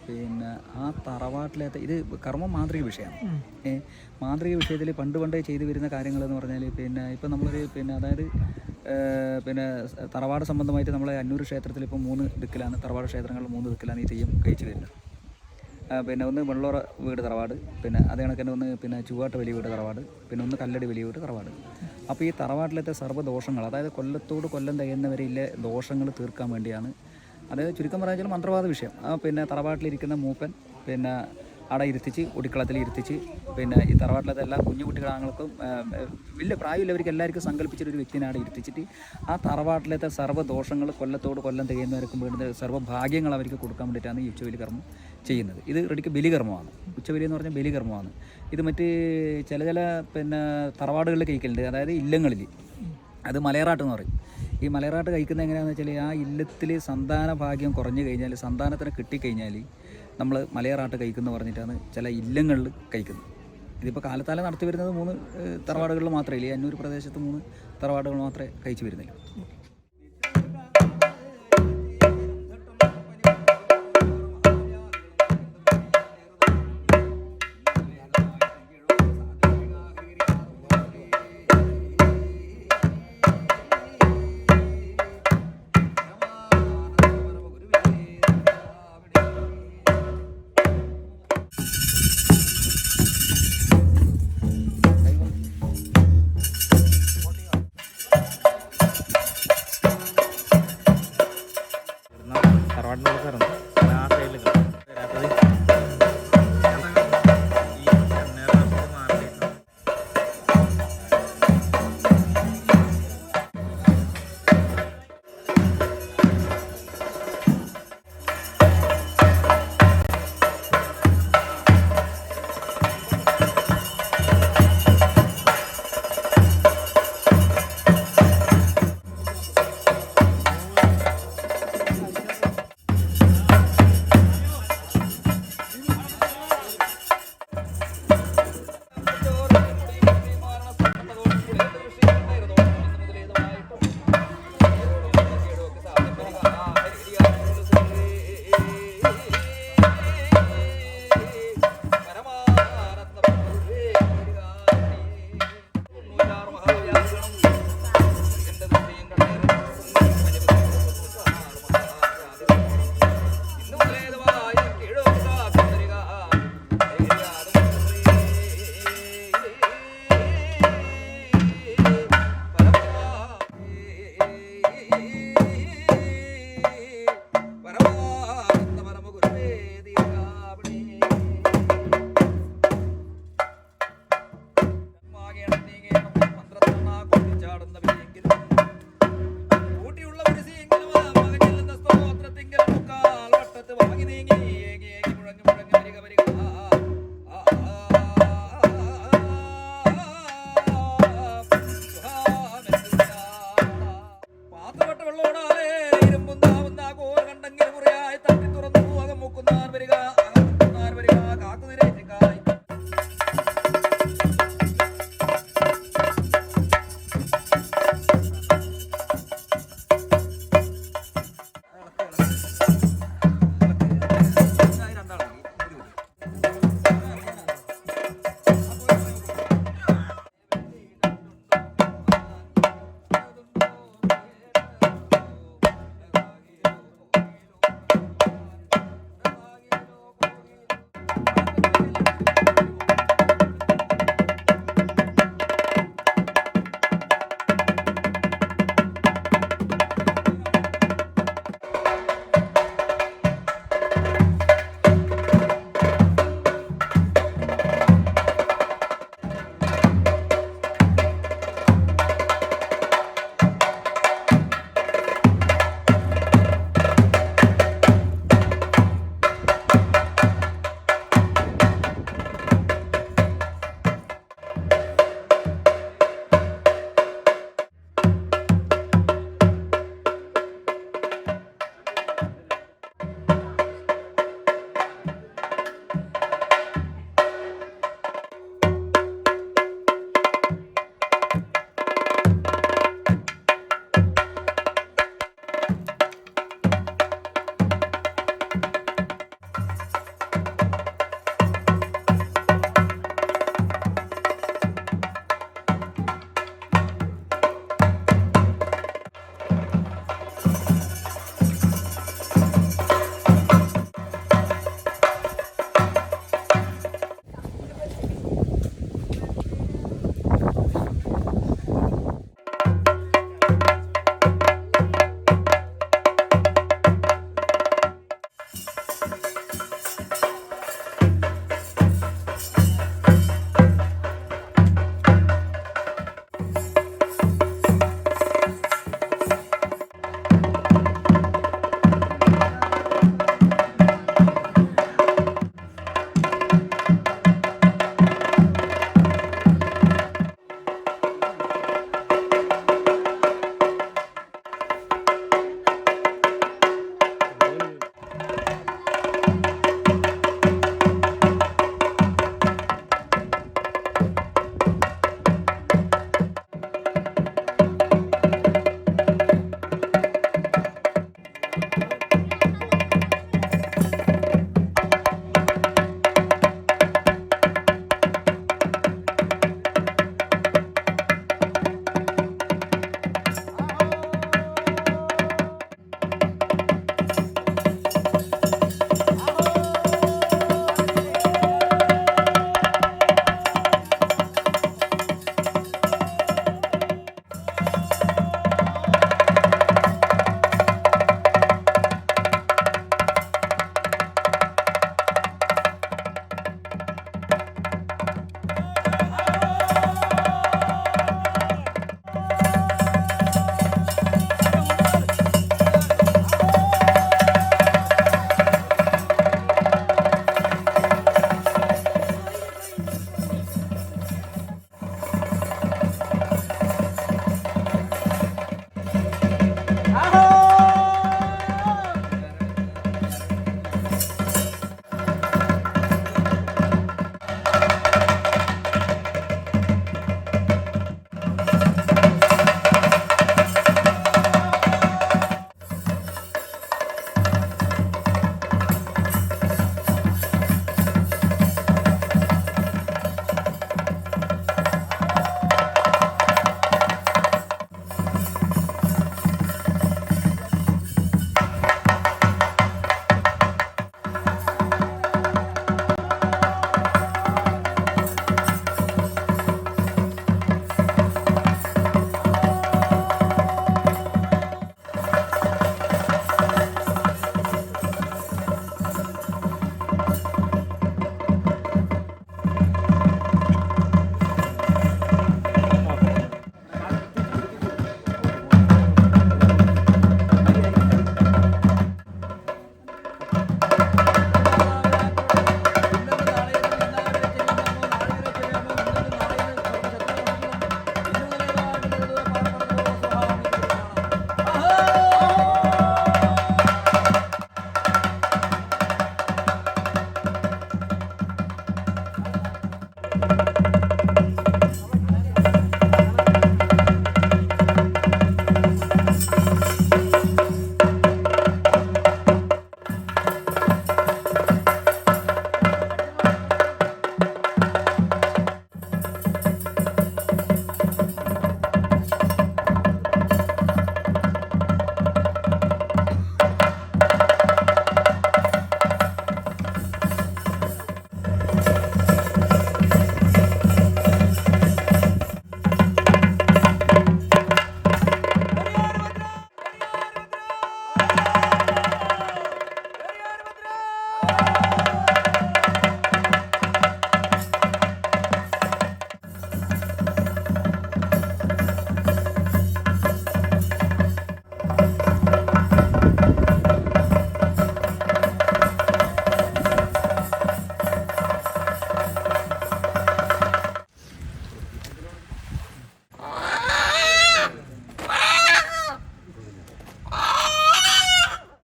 പിന്നെ ആ തറവാട്ടിലത്തെ ഇത് കർമ്മം മാന്ത്രിക വിഷയമാണ്. മാന്ത്രിക വിഷയത്തിൽ പണ്ടേ ചെയ്തു വരുന്ന കാര്യങ്ങളെന്ന് പറഞ്ഞാൽ പിന്നെ ഇപ്പം നമ്മളൊരു പിന്നെ അതായത് പിന്നെ തറവാട് സംബന്ധമായിട്ട് നമ്മളെ അന്നൂർ ക്ഷേത്രത്തിൽ ഇപ്പോൾ 3 ദിക്കിലാണ്, തറവാട് ക്ഷേത്രങ്ങളിൽ 3 ദിക്കിലാണ് ഈ തെയ്യം കഴിച്ചു വരുന്നത്. പിന്നെ ഒന്ന് വെള്ളോറ വീട് തറവാട്, പിന്നെ അതേ കണക്ക് തന്നെ ഒന്ന് പിന്നെ ചുവാട്ട വലിയ വീട് തറവാട്, പിന്നെ ഒന്ന് കല്ലടി വലിയ വീട് തറവാട്. അപ്പോൾ ഈ തറവാട്ടിലത്തെ സർവ്വദോഷങ്ങൾ, അതായത് കൊല്ലത്തോട് കൊല്ലം തികയുന്നവരിലെ ദോഷങ്ങൾ തീർക്കാൻ വേണ്ടിയാണ്. അതായത് ചുരുക്കം പറഞ്ഞാൽ മന്ത്രവാദ വിഷയം. പിന്നെ തറവാട്ടിലിരിക്കുന്ന മൂപ്പൻ പിന്നെ അവിടെ ഇരുത്തിച്ച് ഒടിക്കളത്തിൽ ഇരുത്തിച്ച് പിന്നെ ഈ തറവാട്ടിലത്തെ എല്ലാ കുഞ്ഞു കുട്ടികളാങ്ങൾക്കും വലിയ പ്രായമില്ലവർക്ക് എല്ലാവർക്കും സങ്കല്പിച്ചിട്ടൊരു വ്യക്തിനെ അവിടെ ഇരുത്തിച്ചിട്ട് ആ തറവാട്ടിലത്തെ സർവ്വദോഷങ്ങൾ കൊല്ലത്തോട് കൊല്ലം തികയുന്നവർക്കും വേണ്ടുന്ന സർവ്വഭാഗ്യങ്ങൾ അവർക്ക് കൊടുക്കാൻ വേണ്ടിയിട്ടാണ് ഈ ഉച്ചബലി കർമ്മം ചെയ്യുന്നത്. ഇത് റെഡിക്ക് ബലികർമ്മമാണ്. ഉച്ചബലി എന്ന് പറഞ്ഞാൽ ബലികർമ്മമാണ്. ഇത് മറ്റ് ചില പിന്നെ തറവാടുകളിൽ കഴിക്കലുണ്ട്, അതായത് ഇല്ലങ്ങളിൽ. അത് മലയറാട്ടെന്ന് പറയും. ഈ മലയറാട്ട് കഴിക്കുന്നത് എങ്ങനെയാണെന്ന് വെച്ചാൽ ആ ഇല്ലത്തിൽ സന്താന ഭാഗ്യം കുറഞ്ഞു കഴിഞ്ഞാൽ, സന്താനത്തിന് കിട്ടിക്കഴിഞ്ഞാൽ നമ്മൾ മലയറാട്ട് കഴിക്കുന്നു പറഞ്ഞിട്ടാണ് ചില ഇല്ലങ്ങളിൽ കഴിക്കുന്നത്. ഇതിപ്പോൾ കാലത്താലം നടത്തി വരുന്നത് 3 തറവാടുകളിൽ മാത്രമേ ഇല്ല. അന്നൂർ പ്രദേശത്ത് 3 തറവാടുകൾ മാത്രമേ കഴിച്ചു വരുന്നില്ല. വെള്ളോടാലേ ഇരുമ്പുന്നാവുന്ന കോർ കണ്ടെങ്കിൽ മുറിയായി തട്ടി തുറന്നു അകം മുക്കുന്നാൻ വരിക.